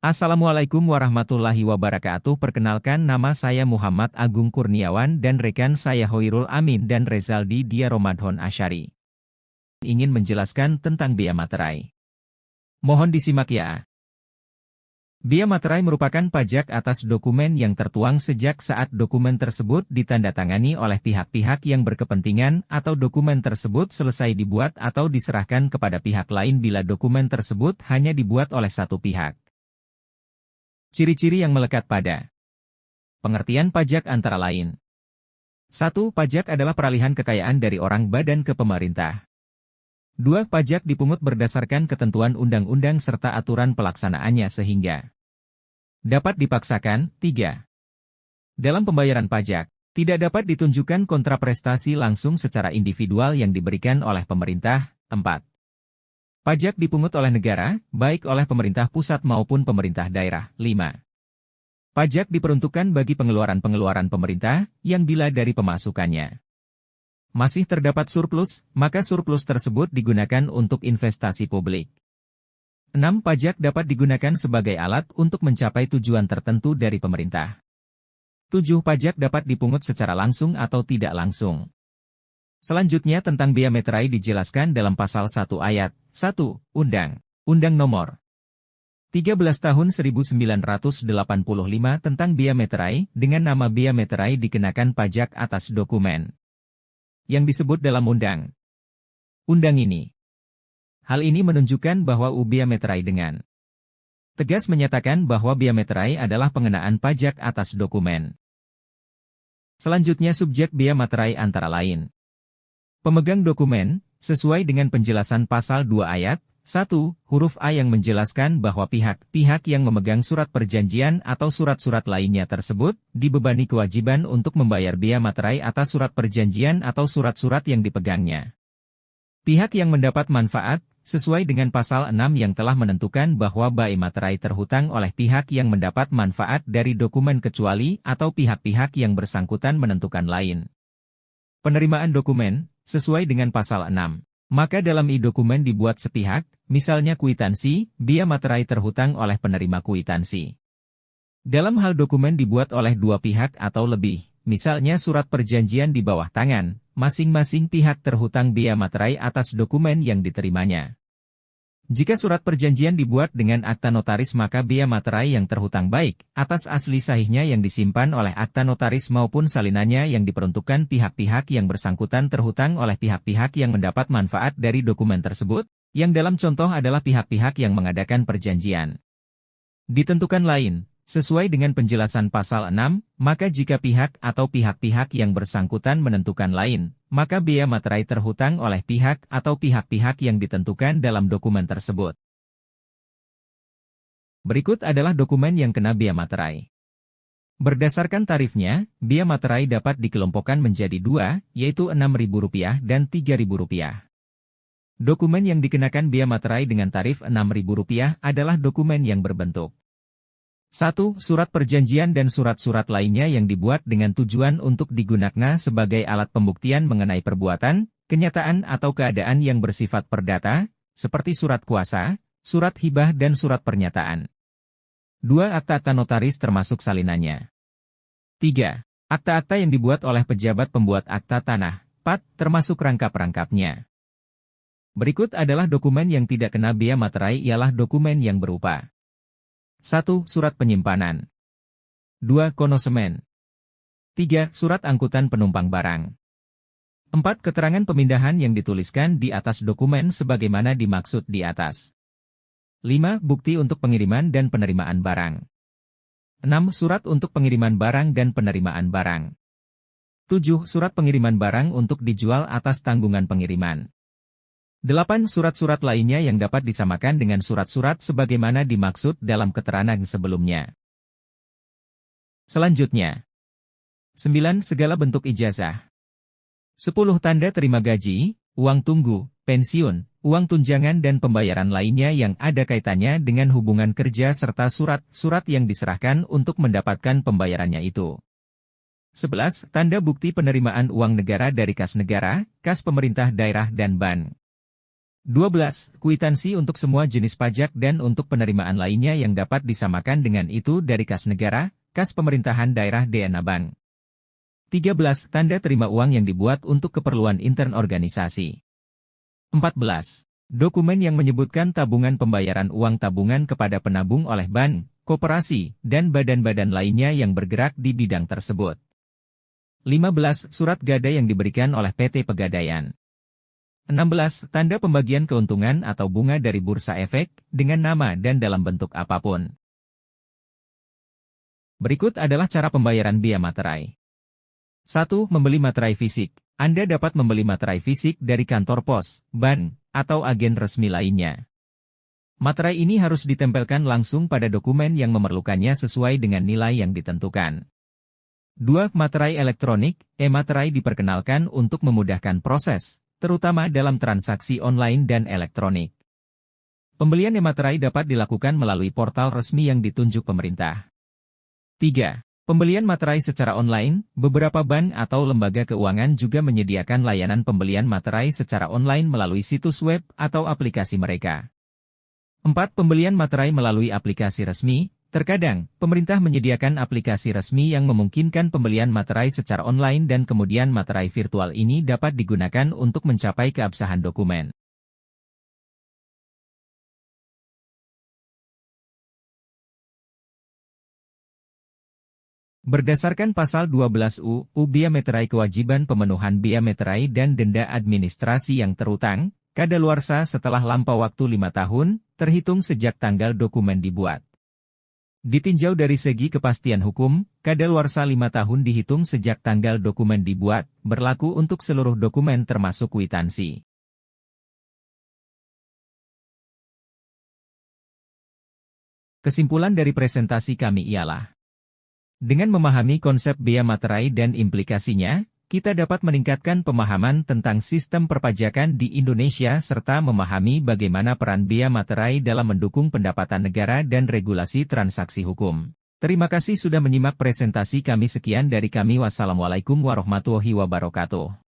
Assalamualaikum warahmatullahi wabarakatuh. Perkenalkan, nama saya Muhammad Agung Kurniawan dan rekan saya Hoirul Amin dan Rezaldi Dia Romadhon Asyari. Ingin menjelaskan tentang Bea Materai. Mohon disimak ya. Bea Materai merupakan pajak atas dokumen yang tertuang sejak saat dokumen tersebut ditandatangani oleh pihak-pihak yang berkepentingan atau dokumen tersebut selesai dibuat atau diserahkan kepada pihak lain bila dokumen tersebut hanya dibuat oleh satu pihak. Ciri-ciri yang melekat pada pengertian pajak antara lain. 1. Pajak adalah peralihan kekayaan dari orang badan ke pemerintah. 2. Pajak dipungut berdasarkan ketentuan undang-undang serta aturan pelaksanaannya sehingga dapat dipaksakan. 3. Dalam pembayaran pajak, tidak dapat ditunjukkan kontraprestasi langsung secara individual yang diberikan oleh pemerintah. 4. Pajak dipungut oleh negara, baik oleh pemerintah pusat maupun pemerintah daerah. 5. Pajak diperuntukkan bagi pengeluaran-pengeluaran pemerintah, yang bila dari pemasukannya masih terdapat surplus, maka surplus tersebut digunakan untuk investasi publik. 6. Pajak dapat digunakan sebagai alat untuk mencapai tujuan tertentu dari pemerintah. 7. Pajak dapat dipungut secara langsung atau tidak langsung. Selanjutnya tentang Bea Materai dijelaskan dalam pasal 1 ayat 1, Undang-Undang Nomor 13 Tahun 1985 tentang Bea Materai, dengan nama Bea Materai dikenakan pajak atas dokumen yang disebut dalam undang ini. Hal ini menunjukkan bahwa Bea Materai dengan tegas menyatakan bahwa Bea Materai adalah pengenaan pajak atas dokumen. Selanjutnya subjek Bea Materai antara lain pemegang dokumen, sesuai dengan penjelasan pasal 2 ayat 1, huruf A yang menjelaskan bahwa pihak-pihak yang memegang surat perjanjian atau surat-surat lainnya tersebut, dibebani kewajiban untuk membayar Bea Materai atas surat perjanjian atau surat-surat yang dipegangnya. Pihak yang mendapat manfaat, sesuai dengan pasal 6 yang telah menentukan bahwa Bea Materai terhutang oleh pihak yang mendapat manfaat dari dokumen kecuali atau pihak-pihak yang bersangkutan menentukan lain. Penerimaan dokumen, sesuai dengan pasal 6. Maka dalam dokumen dibuat sepihak, misalnya kwitansi, Bea Materai terhutang oleh penerima kwitansi. Dalam hal dokumen dibuat oleh dua pihak atau lebih, misalnya surat perjanjian di bawah tangan, masing-masing pihak terhutang Bea Materai atas dokumen yang diterimanya. Jika surat perjanjian dibuat dengan akta notaris maka Bea Materai yang terhutang baik atas asli sahihnya yang disimpan oleh akta notaris maupun salinannya yang diperuntukkan pihak-pihak yang bersangkutan terhutang oleh pihak-pihak yang mendapat manfaat dari dokumen tersebut, yang dalam contoh adalah pihak-pihak yang mengadakan perjanjian. Ditentukan lain, sesuai dengan penjelasan pasal 6, maka jika pihak atau pihak-pihak yang bersangkutan menentukan lain, maka Bea Materai terhutang oleh pihak atau pihak-pihak yang ditentukan dalam dokumen tersebut. Berikut adalah dokumen yang kena Bea Materai. Berdasarkan tarifnya, Bea Materai dapat dikelompokkan menjadi dua, yaitu Rp6.000 dan Rp3.000. Dokumen yang dikenakan Bea Materai dengan tarif Rp6.000 adalah dokumen yang berbentuk 1. Surat perjanjian dan surat-surat lainnya yang dibuat dengan tujuan untuk digunakan sebagai alat pembuktian mengenai perbuatan, kenyataan atau keadaan yang bersifat perdata, seperti surat kuasa, surat hibah dan surat pernyataan. 2. Akta-akta notaris termasuk salinannya. 3. Akta-akta yang dibuat oleh pejabat pembuat akta tanah. 4. Termasuk rangkap-rangkapnya. Berikut adalah dokumen yang tidak kena Bea Materai ialah dokumen yang berupa 1. Surat penyimpanan. 2. Konosemen. 3. Surat angkutan penumpang barang. 4. Keterangan pemindahan yang dituliskan di atas dokumen sebagaimana dimaksud di atas. 5. Bukti untuk pengiriman dan penerimaan barang. 6. Surat untuk pengiriman barang dan penerimaan barang. 7. Surat pengiriman barang untuk dijual atas tanggungan pengiriman. 8. Surat-surat lainnya yang dapat disamakan dengan surat-surat sebagaimana dimaksud dalam keterangan sebelumnya. Selanjutnya. 9. Segala bentuk ijazah. 10. Tanda terima gaji, uang tunggu, pensiun, uang tunjangan dan pembayaran lainnya yang ada kaitannya dengan hubungan kerja serta surat-surat yang diserahkan untuk mendapatkan pembayarannya itu. 11. Tanda bukti penerimaan uang negara dari kas negara, kas pemerintah daerah dan bank. 12. Kwitansi untuk semua jenis pajak dan untuk penerimaan lainnya yang dapat disamakan dengan itu dari kas negara, kas pemerintahan daerah DNA Bank. 13. Tanda terima uang yang dibuat untuk keperluan intern organisasi. 14. Dokumen yang menyebutkan tabungan pembayaran uang tabungan kepada penabung oleh bank, koperasi, dan badan-badan lainnya yang bergerak di bidang tersebut. 15. Surat gadai yang diberikan oleh PT Pegadaian. 16. Tanda pembagian keuntungan atau bunga dari bursa efek, dengan nama dan dalam bentuk apapun. Berikut adalah cara pembayaran biaya materai. 1. Membeli materai fisik. Anda dapat membeli materai fisik dari kantor pos, bank, atau agen resmi lainnya. Materai ini harus ditempelkan langsung pada dokumen yang memerlukannya sesuai dengan nilai yang ditentukan. 2. Materai elektronik. E-materai diperkenalkan untuk memudahkan proses, terutama dalam transaksi online dan elektronik. Pembelian e-materai dapat dilakukan melalui portal resmi yang ditunjuk pemerintah. 3. Pembelian materai secara online. Beberapa bank atau lembaga keuangan juga menyediakan layanan pembelian materai secara online melalui situs web atau aplikasi mereka. 4. Pembelian materai melalui aplikasi resmi. Terkadang, pemerintah menyediakan aplikasi resmi yang memungkinkan pembelian materai secara online dan kemudian materai virtual ini dapat digunakan untuk mencapai keabsahan dokumen. Berdasarkan Pasal 12 UU Biaya Materai kewajiban pemenuhan biaya materai dan denda administrasi yang terutang, kadaluarsa setelah lampau waktu 5 tahun, terhitung sejak tanggal dokumen dibuat. Ditinjau dari segi kepastian hukum, kadaluarsa 5 tahun dihitung sejak tanggal dokumen dibuat, berlaku untuk seluruh dokumen termasuk kwitansi. Kesimpulan dari presentasi kami ialah, dengan memahami konsep biaya materai dan implikasinya, kita dapat meningkatkan pemahaman tentang sistem perpajakan di Indonesia serta memahami bagaimana peran biaya materai dalam mendukung pendapatan negara dan regulasi transaksi hukum. Terima kasih sudah menyimak presentasi kami. Sekian dari kami. Wassalamualaikum warahmatullahi wabarakatuh.